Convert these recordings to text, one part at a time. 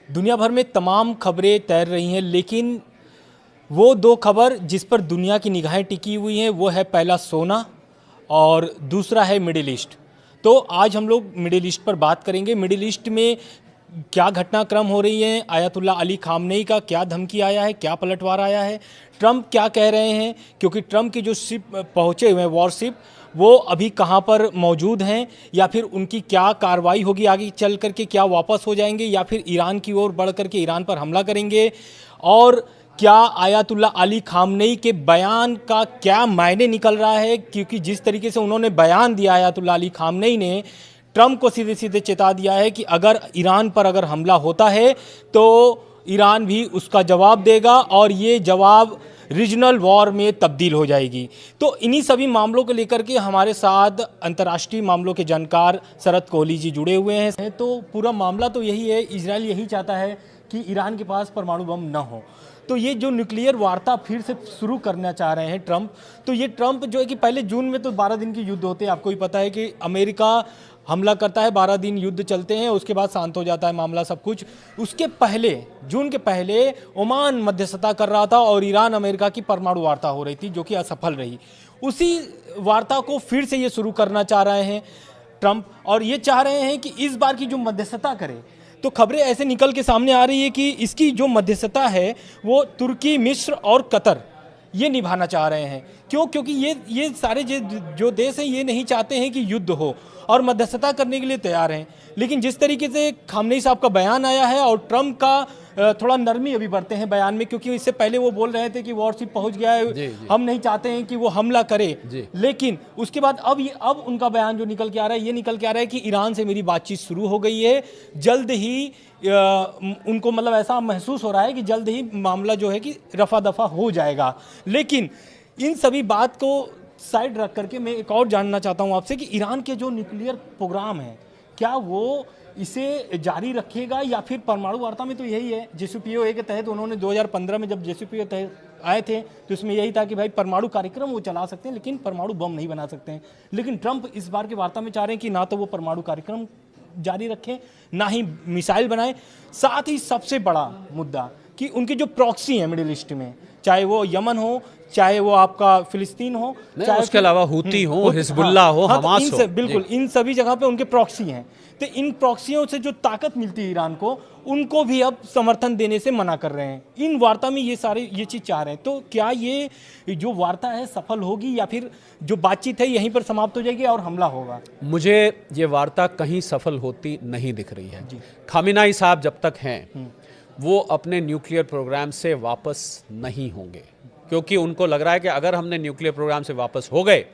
दुनिया भर में तमाम खबरें तैर रही हैं, लेकिन वो दो खबर जिस पर दुनिया की निगाहें टिकी हुई हैं वो है पहला सोना और दूसरा है मिडिल ईस्ट। तो आज हम लोग मिडिल ईस्ट पर बात करेंगे। मिडिल ईस्ट में क्या घटनाक्रम हो रही हैं, आयतुल्ला अली खामनेई का क्या धमकी आया है, क्या पलटवार आया है, ट्रंप क्या कह रहे हैं, क्योंकि ट्रंप की जो शिप पहुंचे हुए हैं वॉरशिप वो अभी कहां पर मौजूद हैं, या फिर उनकी क्या कार्रवाई होगी आगे चल करके, क्या वापस हो जाएंगे या फिर ईरान की ओर बढ़ करके ईरान पर हमला करेंगे, और क्या आयतुल्ला अली खामनेई के बयान का क्या मायने निकल रहा है, क्योंकि जिस तरीके से उन्होंने बयान दिया आयतुल्ला अली खामनेई ने, ट्रंप को सीधे सीधे चेता दिया है कि अगर ईरान पर अगर हमला होता है तो ईरान भी उसका जवाब देगा और ये जवाब रीजनल वॉर में तब्दील हो जाएगी। तो इन्हीं सभी मामलों को लेकर के हमारे साथ अंतर्राष्ट्रीय मामलों के जानकार शरद कोहली जी जुड़े हुए हैं। तो पूरा मामला तो यही है, इजराइल यही चाहता है कि ईरान के पास परमाणु बम न हो। तो ये जो न्यूक्लियर वार्ता फिर से शुरू करना चाह रहे हैं ट्रंप, तो ये ट्रंप जो है कि पहले जून में तो 12 दिन के युद्ध होते हैं, आपको ही पता है कि अमेरिका हमला करता है, 12 दिन युद्ध चलते हैं, उसके बाद शांत हो जाता है मामला सब कुछ। उसके पहले जून के पहले ओमान मध्यस्थता कर रहा था और ईरान अमेरिका की परमाणु वार्ता हो रही थी जो कि असफल रही। उसी वार्ता को फिर से ये शुरू करना चाह रहे हैं ट्रंप, और ये चाह रहे हैं कि इस बार की जो मध्यस्थता करे, तो खबरें ऐसे निकल के सामने आ रही है कि इसकी जो मध्यस्थता है वो तुर्की, मिस्र और कतर ये निभाना चाह रहे हैं। क्यों? क्योंकि ये सारे जो देश हैं ये नहीं चाहते हैं कि युद्ध हो और मध्यस्थता करने के लिए तैयार हैं। लेकिन जिस तरीके से खामनेई साहब का बयान आया है और ट्रंप का थोड़ा नरमी अभी बरते हैं बयान में, क्योंकि इससे पहले वो बोल रहे थे कि वॉरशिप पहुंच गया है, हम नहीं चाहते हैं कि वो हमला करे, लेकिन उसके बाद अब उनका बयान जो निकल के आ रहा है, ये निकल के आ रहा है कि ईरान से मेरी बातचीत शुरू हो गई है, जल्द ही उनको मतलब ऐसा महसूस हो रहा है कि जल्द ही मामला जो है कि रफा दफा हो जाएगा। लेकिन इन सभी बात को साइड रख करके मैं एक और जानना चाहता हूं आपसे कि ईरान के जो न्यूक्लियर प्रोग्राम है, क्या वो इसे जारी रखेगा या फिर परमाणु वार्ता में तो यही है, JCPOA के तहत उन्होंने 2015 में जब JCPOA तहत आए थे तो इसमें यही था कि भाई परमाणु कार्यक्रम वो चला सकते हैं लेकिन परमाणु बम नहीं बना सकते हैं। लेकिन ट्रंप इस बार की वार्ता में चाह रहे हैं कि ना तो वो परमाणु कार्यक्रम जारी रखें, ना ही मिसाइल बनाएं। साथ ही सबसे बड़ा मुद्दा कि उनकी जो प्रॉक्सी है मिडिल ईस्ट में, चाहे वो यमन हो, चाहे वो आपका फिलिस्तीन हो, चाहे उसके अलावा हुती हो, हिजबुल्लाह हो, हमास हो, बिल्कुल इन सभी जगह पे उनके प्रॉक्सी हैं। तो इन प्रॉक्सियों से जो ताकत मिलती है ईरान को, उनको भी अब समर्थन देने से मना कर रहे हैं। इन वार्ता में ये चीज चाह रहे हैं। तो क्या ये जो वार्ता है सफल होगी या फिर जो बातचीत है यहीं पर समाप्त हो जाएगी और हमला होगा? मुझे ये वार्ता कहीं सफल होती नहीं दिख रही है। खामेनेई साहब जब तक हैं वो अपने न्यूक्लियर प्रोग्राम से वापस नहीं होंगे, क्योंकि उनको लग रहा है कि अगर हमने न्यूक्लियर प्रोग्राम से वापस हो गए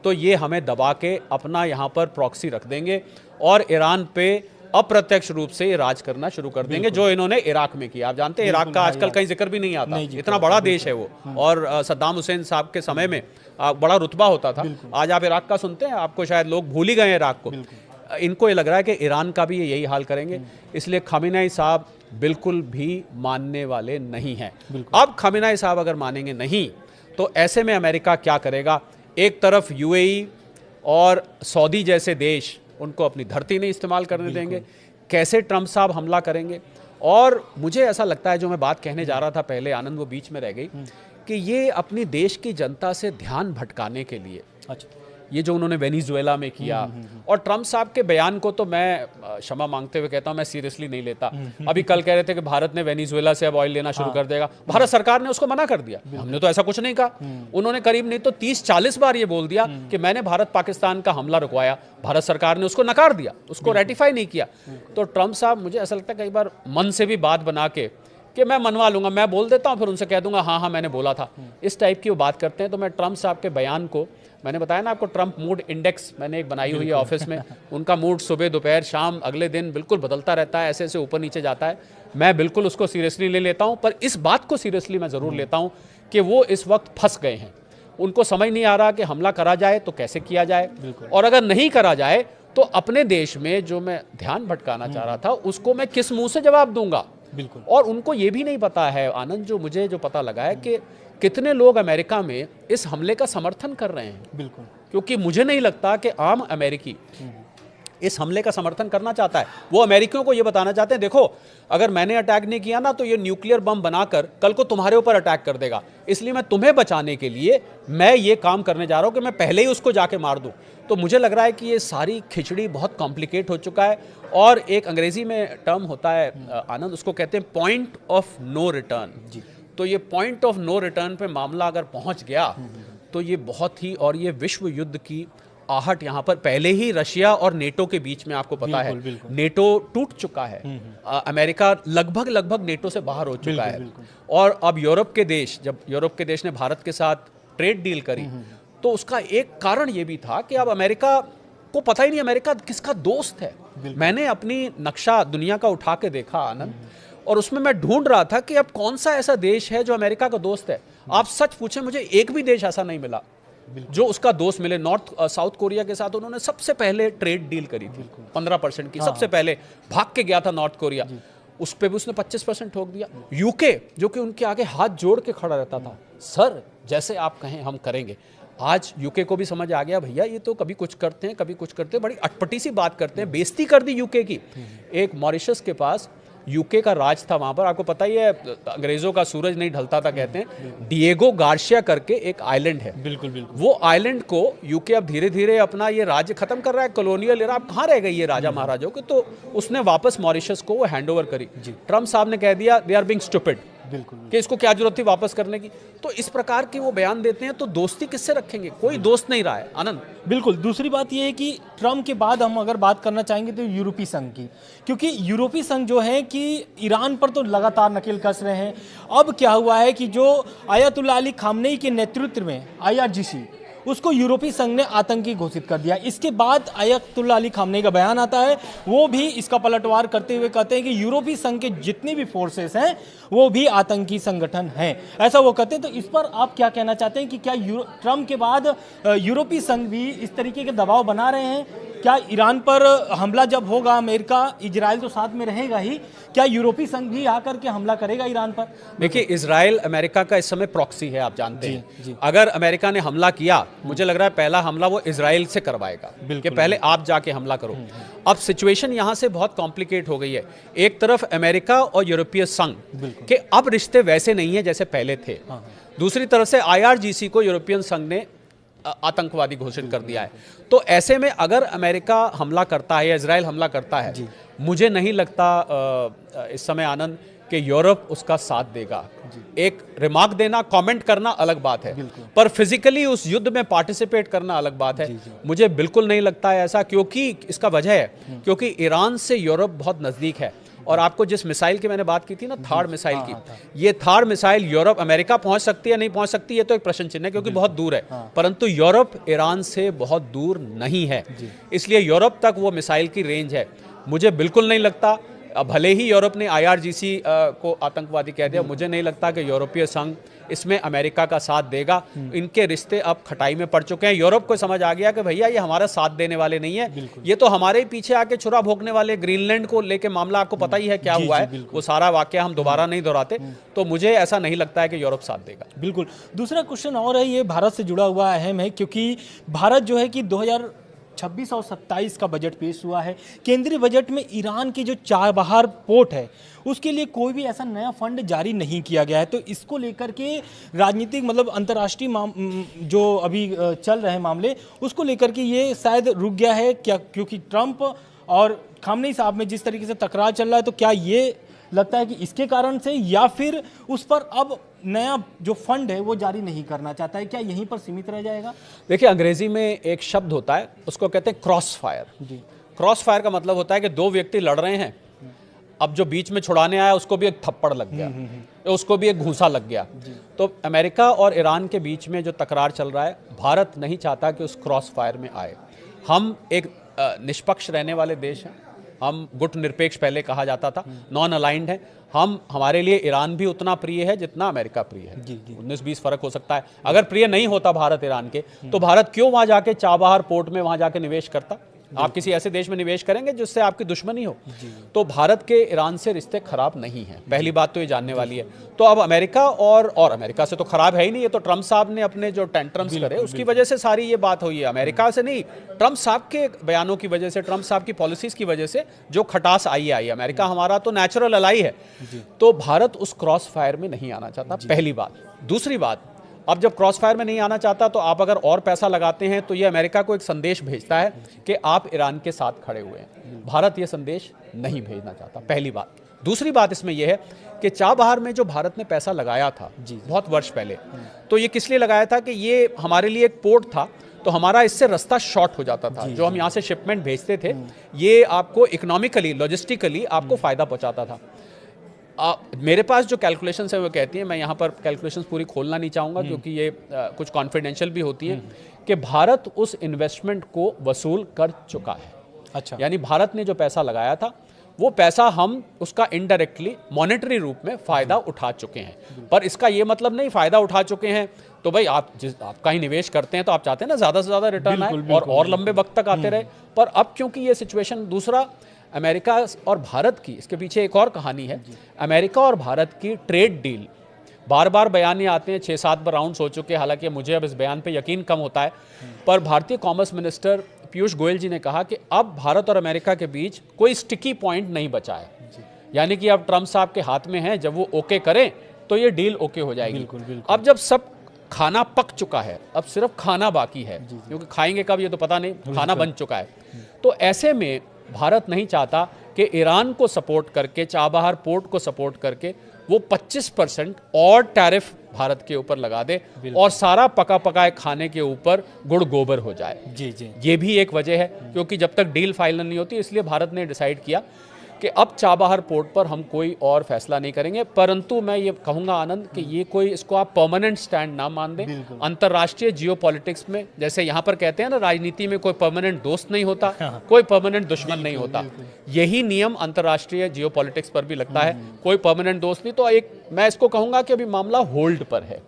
तो ये हमें दबा के अपना यहाँ पर प्रॉक्सी रख देंगे और ईरान पे अप्रत्यक्ष रूप से राज करना शुरू कर देंगे, जो इन्होंने इराक में किया। आप जानते हैं इराक का आजकल कहीं जिक्र भी नहीं आता, इतना बड़ा देश है वो, और सद्दाम हुसैन साहब के समय में बड़ा रुतबा होता था। आज आप इराक का सुनते हैं, आपको शायद लोग भूल ही गए इराक को। इनको ये लग रहा है कि ईरान का भी ये यही हाल करेंगे, इसलिए खामेनेई साहब बिल्कुल भी मानने वाले नहीं हैं। अब खामेनेई साहब अगर मानेंगे नहीं तो ऐसे में अमेरिका क्या करेगा? एक तरफ UAE और सऊदी जैसे देश उनको अपनी धरती नहीं इस्तेमाल करने देंगे, कैसे ट्रंप साहब हमला करेंगे? और मुझे ऐसा लगता है, जो मैं बात कहने जा रहा था पहले, आनंद वो बीच में रह गई, कि ये अपनी देश की जनता से ध्यान भटकाने के लिए ये जो उन्होंने वेनेजुएला में किया, और ट्रंप साहब के बयान को तो मैं क्षमा मांगते हुए कहता हूं मैं सीरियसली नहीं लेता। अभी कल कह रहे थे कि भारत ने वेनेजुएला से अब ऑयल लेना शुरू कर देगा, भारत सरकार ने उसको मना कर दिया। हमने तो ऐसा कुछ नहीं कहा। उन्होंने करीब नहीं तो 30-40 बार ये बोल दिया कि मैंने भारत पाकिस्तान का हमला रुकवाया, भारत सरकार ने उसको नकार दिया, उसको रेटिफाई नहीं किया। तो ट्रंप साहब, मुझे ऐसा लगता है कई बार मन से भी बात बना के कि मैं मनवा लूंगा, मैं बोल देता हूं, फिर उनसे कह दूंगा हाँ मैंने बोला था, इस टाइप की वो बात करते हैं। तो मैं ट्रंप साहब के बयान को, मैंने बताया ना आपको, ट्रंप मूड इंडेक्स मैंने एक बनाई हुई है ऑफिस में, उनका मूड सुबह दोपहर शाम अगले दिन बिल्कुल बदलता रहता है, ऐसे ऐसे ऊपर नीचे जाता है। मैं बिल्कुल उसको सीरियसली ले लेता हूं, पर इस बात को सीरियसली मैं ज़रूर लेता हूं कि वो इस वक्त फंस गए हैं। उनको समझ नहीं आ रहा कि हमला करा जाए तो कैसे किया जाए, और अगर नहीं करा जाए तो अपने देश में जो मैं ध्यान भटकाना चाह रहा था उसको मैं किस मुंह से जवाब दूंगा। और उनको ये भी नहीं पता है, आनंद, जो मुझे जो पता लगा है कि कितने लोग अमेरिका में इस हमले का समर्थन कर रहे हैं। क्योंकि मुझे नहीं लगता कि आम अमेरिकी इस हमले का समर्थन करना चाहता है। वो अमेरिकियों को ये बताना चाहते हैं, देखो अगर मैंने अटैक नहीं किया ना तो ये न्यूक्लियर बम बनाकर कल को तुम्हारे ऊपर अटैक कर देगा, इसलिए मैं तुम्हें बचाने के लिए मैं ये काम करने जा रहा हूं कि मैं पहले ही उसको जाके मार दूं। तो मुझे लग रहा है कि ये सारी खिचड़ी बहुत कॉम्प्लिकेट हो चुका है। और एक अंग्रेजी में टर्म होता है आनंद, उसको कहते हैं पॉइंट ऑफ नो रिटर्न। तो ये पॉइंट ऑफ नो रिटर्न पे मामला अगर पहुंच गया तो ये बहुत ही, और ये विश्व युद्ध की आहट यहाँ पर पहले ही रशिया और नेटो के बीच में, आपको पता है नेटो टूट चुका है, अमेरिका लगभग नेटो से बाहर हो चुका है। और अब यूरोप के देश, जब यूरोप के देश ने भारत के साथ ट्रेड डील करी तो उसका एक कारण ये भी था कि अब अमेरिका को पता ही नहीं अमेरिका किसका दोस्त है। मैंने अपनी नक्शा दुनिया का उठा के देखा आनंद, और उसमें मैं ढूंढ रहा था कि अब कौन सा ऐसा देश है जो अमेरिका का दोस्त है। आप सच पूछे, मुझे एक भी देश ऐसा नहीं मिला जो उसका दोस्त मिले। साउथ कोरिया के साथ उन्होंने सबसे पहले ट्रेड डील करी थी 15% की, सबसे पहले भाग के गया था नॉर्थ कोरिया, उस पर भी उसने 25% ठोक दिया। यूके जो कि उनके आगे हाथ जोड़ के खड़ा रहता था, सर जैसे आप कहें हम करेंगे। आज यूके को भी समझ आ गया, भैया ये तो कभी कुछ करते हैं कभी कुछ करते हैं, बड़ी अटपटी सी बात करते हैं, बेइज्जती कर दी यूके की। एक मॉरिशस के पास यूके का राज था, वहां पर आपको पता ही है अंग्रेजों का सूरज नहीं ढलता था, कहते हैं। डिएगो गार्सिया करके एक आइलैंड है, बिल्कुल बिल्कुल, वो आइलैंड को यूके अब धीरे धीरे अपना ये राज्य खत्म कर रहा है, कॉलोनियल एरा। अब कहाँ रह गई ये राजा महाराजाओं के, तो उसने वापस मॉरिशस को वो हैंड ओवर करी। ट्रम्प साहब ने कह दिया दे आर बीइंग स्टूपिड, बिल्कुल कि इसको क्या जरूरत थी वापस करने की। तो इस प्रकार की वो बयान देते हैं, तो दोस्ती किससे रखेंगे, कोई दोस्त नहीं रहा है आनंद। बिल्कुल। दूसरी बात ये है कि ट्रम्प के बाद हम अगर बात करना चाहेंगे तो यूरोपीय संघ की, क्योंकि यूरोपीय संघ जो है कि ईरान पर तो लगातार नकेल कस रहे हैं। अब क्या हुआ है कि जो आयतुल्लाह अली खामनेई के नेतृत्व में IRGC, उसको यूरोपीय संघ ने आतंकी घोषित कर दिया। इसके बाद आयतुल्लाह अली खामनेई का बयान आता है, वो भी इसका पलटवार करते हुए कहते हैं कि यूरोपीय संघ के जितनी भी फोर्सेस हैं वो भी आतंकी संगठन हैं, ऐसा वो कहते हैं। तो इस पर आप क्या कहना चाहते हैं कि क्या ट्रम्प के बाद यूरोपीय संघ भी इस तरीके के दबाव बना रहे हैं? क्या ईरान पर हमला जब होगा, अमेरिका इजराइल तो साथ में रहेगा ही, क्या यूरोपीय संघ भी आकर के हमला करेगा ईरान पर? देखिए, इजराइल अमेरिका का इस समय प्रॉक्सी है, आप जानते हैं। अगर अमेरिका ने हमला किया, मुझे लग रहा है पहला हमला वो इजराइल से करवाएगा कि पहले आप जाके हमला करो। अब सिचुएशन यहां से बहुत कॉम्प्लिकेट हो गई है। एक तरफ अमेरिका और यूरोपीय संघ के अब रिश्ते वैसे नहीं है जैसे पहले थे, दूसरी तरफ से IRGC को यूरोपियन संघ ने आतंकवादी घोषित कर दिया है। तो ऐसे में अगर अमेरिका हमला करता है या इजराइल हमला करता है, मुझे नहीं लगता इस समय आनंद कि यूरोप उसका साथ देगा। एक रिमार्क देना, कमेंट करना अलग बात है, पर फिजिकली उस युद्ध में पार्टिसिपेट करना अलग बात है। मुझे बिल्कुल नहीं लगता है ऐसा, क्योंकि इसका वजह है क्योंकि ईरान से यूरोप बहुत नजदीक है। और आपको जिस मिसाइल की मैंने बात की थी ना, थार मिसाइल की, ये थार मिसाइल यूरोप, अमेरिका पहुंच सकती है नहीं पहुंच सकती, ये तो एक प्रश्न चिन्ह है क्योंकि बहुत दूर है, परंतु यूरोप ईरान से बहुत दूर नहीं है, इसलिए यूरोप तक वो मिसाइल की रेंज है। मुझे बिल्कुल नहीं लगता, भले ही यूरोप ने IRGC को आतंकवादी कह दिया, मुझे नहीं लगता कि यूरोपीय संघ इसमें अमेरिका का साथ देगा। इनके रिश्ते अब खटाई में पड़ चुके हैं। यूरोप को समझ आ गया कि भैया ये हमारा साथ देने वाले नहीं है, ये तो हमारे ही पीछे आके छुरा भोंकने वाले। ग्रीनलैंड को लेके मामला आपको पता ही है क्या हुआ है, वो सारा वाकया हम दोबारा नहीं दोहराते। तो मुझे ऐसा नहीं लगता है कि यूरोप साथ देगा। बिल्कुल। दूसरा क्वेश्चन और है, ये भारत से जुड़ा हुआ अहम है, क्योंकि भारत जो है कि 2026 और 27 का बजट पेश हुआ है। केंद्रीय बजट में ईरान की जो चाबहार पोर्ट है उसके लिए कोई भी ऐसा नया फंड जारी नहीं किया गया है। तो इसको लेकर के राजनीतिक मतलब अंतर्राष्ट्रीय जो अभी चल रहे हैं मामले, उसको लेकर के ये शायद रुक गया है क्या, क्योंकि ट्रंप और खामनेई साहब में जिस तरीके से तकरार चल रहा है, तो क्या ये लगता है कि इसके कारण से, या फिर उस पर अब नया जो फंड है वो जारी नहीं करना चाहता है, क्या यहीं पर सीमित रह जाएगा? देखिए, अंग्रेजी में एक शब्द होता है, उसको कहते हैं क्रॉस फायर। क्रॉस फायर का मतलब होता है कि दो व्यक्ति लड़ रहे हैं, अब जो बीच में छुड़ाने आया उसको भी एक थप्पड़ लग गया, उसको भी एक घूंसा लग गया। तो अमेरिका और ईरान के बीच में जो तकरार चल रहा है, भारत नहीं चाहता कि उस क्रॉस फायर में आए। हम एक निष्पक्ष रहने वाले देश हैं, हम गुट निरपेक्ष पहले कहा जाता था, नॉन अलाइंड है। हमारे लिए ईरान भी उतना प्रिय है जितना अमेरिका प्रिय है। 19-20 फर्क हो सकता है। अगर प्रिय नहीं होता भारत ईरान के, तो भारत क्यों वहां जाके चाबहार पोर्ट में वहां जाके निवेश करता? आप किसी ऐसे देश में निवेश करेंगे जिससे आपकी दुश्मनी हो। तो भारत के ईरान से रिश्ते खराब नहीं हैं, पहली बात तो ये जानने वाली है। तो अब अमेरिका और अमेरिका से तो खराब है ही नहीं, ये तो ट्रम्प साहब ने अपने जो टेंट्रम्स करे उसकी वजह से सारी ये बात हुई है। अमेरिका से नहीं, ट्रम्प साहब के बयानों की वजह से, ट्रम्प साहब की पॉलिसीज की वजह से जो खटास आई है। अमेरिका हमारा तो नेचुरल अलाई है, तो भारत उस क्रॉस फायर में नहीं आना चाहता, पहली बात। दूसरी बात, अब जब क्रॉस फायर में नहीं आना चाहता तो आप अगर और पैसा लगाते हैं तो ये अमेरिका को एक संदेश भेजता है कि आप ईरान के साथ खड़े हुए हैं। भारत ये संदेश नहीं भेजना चाहता, पहली बात। दूसरी बात इसमें यह है कि चाबहार में जो भारत ने पैसा लगाया था बहुत वर्ष पहले, तो ये किस लिए लगाया था कि ये हमारे लिए एक पोर्ट था, तो हमारा इससे रास्ता शॉर्ट हो जाता था। जो हम यहाँ से शिपमेंट भेजते थे ये आपको इकोनॉमिकली, लॉजिस्टिकली आपको फायदा पहुँचाता था। मेरे पास जो कैलकुलेशंस है वो कहती हैं, मैं यहाँ पर कैलकुलेशंस पूरी खोलना नहीं चाहूँगा क्योंकि ये कुछ कॉन्फिडेंशियल भी होती हैं, कि भारत उस इन्वेस्टमेंट को वसूल कर चुका है। अच्छा, यानी भारत ने जो पैसा लगाया था वो पैसा हम उसका इनडायरेक्टली मॉनेटरी रूप में फ़ायदा उठा चुके हैं। पर इसका ये मतलब नहीं फ़ायदा उठा चुके हैं तो भाई आप आपका ही निवेश करते हैं तो आप चाहते हैं ना ज़्यादा से ज़्यादा रिटर्न आए और लंबे वक्त तक आते रहे। पर अब क्योंकि ये सिचुएशन, दूसरा अमेरिका और भारत की, इसके पीछे एक और कहानी है। अमेरिका और भारत की ट्रेड डील, बार बार बयान आते हैं, 6-7 बार राउंड्स हो चुके हैं, हालांकि मुझे अब इस बयान पे यकीन कम होता है। पर भारतीय कॉमर्स मिनिस्टर पीयूष गोयल जी ने कहा कि अब भारत और अमेरिका के बीच कोई स्टिकी पॉइंट नहीं बचा है। यानी कि अब ट्रम्प साहब के हाथ में है, जब वो ओके करें तो ये डील ओके हो जाएगी। अब जब सब खाना पक चुका है, अब सिर्फ खाना बाकी है, क्योंकि खाएंगे कब ये तो पता नहीं, खाना बन चुका है। तो ऐसे में भारत नहीं चाहता कि ईरान को सपोर्ट करके, चाबहार पोर्ट को सपोर्ट करके वो 25% और टैरिफ भारत के ऊपर लगा दे और सारा पका पकाए खाने के ऊपर गुड़ गोबर हो जाए। जी। ये भी एक वजह है, क्योंकि जब तक डील फाइनल नहीं होती, इसलिए भारत ने डिसाइड किया कि अब चाबहार पोर्ट पर हम कोई और फैसला नहीं करेंगे। परंतु मैं ये कहूँगा आनंद कि ये कोई, इसको आप परमानेंट स्टैंड ना मान दें। अंतर्राष्ट्रीय जियोपॉलिटिक्स में, जैसे यहाँ पर कहते हैं ना, राजनीति में कोई परमानेंट दोस्त नहीं होता, कोई परमानेंट दुश्मन नहीं होता। यही नियम अंतर्राष्ट्रीय जियोपॉलिटिक्स पर भी लगता है, कोई परमानेंट दोस्त नहीं। तो एक मैं इसको कहूँगा कि अभी मामला होल्ड पर है।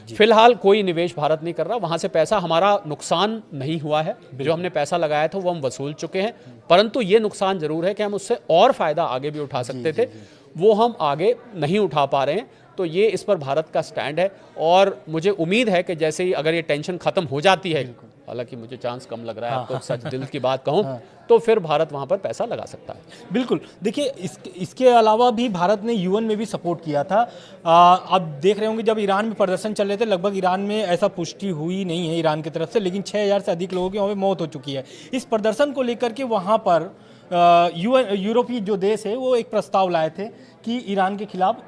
फिलहाल कोई निवेश भारत नहीं कर रहा, वहाँ से पैसा, हमारा नुकसान नहीं हुआ है। जो हमने पैसा लगाया था वो हम वसूल चुके हैं, परंतु ये नुकसान जरूर है कि हम उससे और फायदा आगे भी उठा सकते थे, वो हम आगे नहीं उठा पा रहे हैं। तो ये इस पर भारत का स्टैंड है और मुझे उम्मीद है कि जैसे ही अगर ये टेंशन खत्म हो जाती है, हालांकि मुझे चांस कम लग रहा है, आपको सच दिल की बात कहूं, तो फिर भारत वहां पर पैसा लगा सकता है। बिल्कुल। देखिए, इसके अलावा भी भारत ने यूएन में भी सपोर्ट किया था। आप देख रहे होंगे जब ईरान में प्रदर्शन चल रहे थे, लगभग ईरान में ऐसा पुष्टि हुई नहीं है ईरान की तरफ से, लेकिन 6000 से अधिक लोगों की वहाँ पे मौत हो चुकी है। इस प्रदर्शन को लेकर के वहाँ पर यूरोपीय जो देश है वो एक प्रस्ताव लाए थे कि ईरान के खिलाफ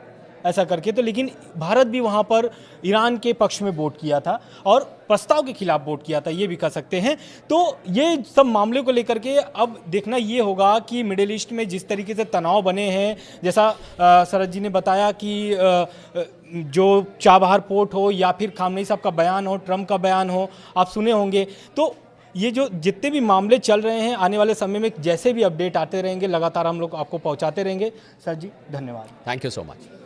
ऐसा करके, तो लेकिन भारत भी वहाँ पर ईरान के पक्ष में वोट किया था और प्रस्ताव के खिलाफ वोट किया था, ये भी कह सकते हैं। तो ये सब मामले को लेकर के अब देखना ये होगा कि मिडिल ईस्ट में जिस तरीके से तनाव बने हैं, जैसा शरद जी ने बताया कि जो चाबहार पोर्ट हो या फिर खामनेई साहब का बयान हो, ट्रम्प का बयान हो, आप सुने होंगे। तो ये जो जितने भी मामले चल रहे हैं, आने वाले समय में जैसे भी अपडेट आते रहेंगे, लगातार हम लोग आपको पहुंचाते रहेंगे। सर जी, धन्यवाद। Thank you so much.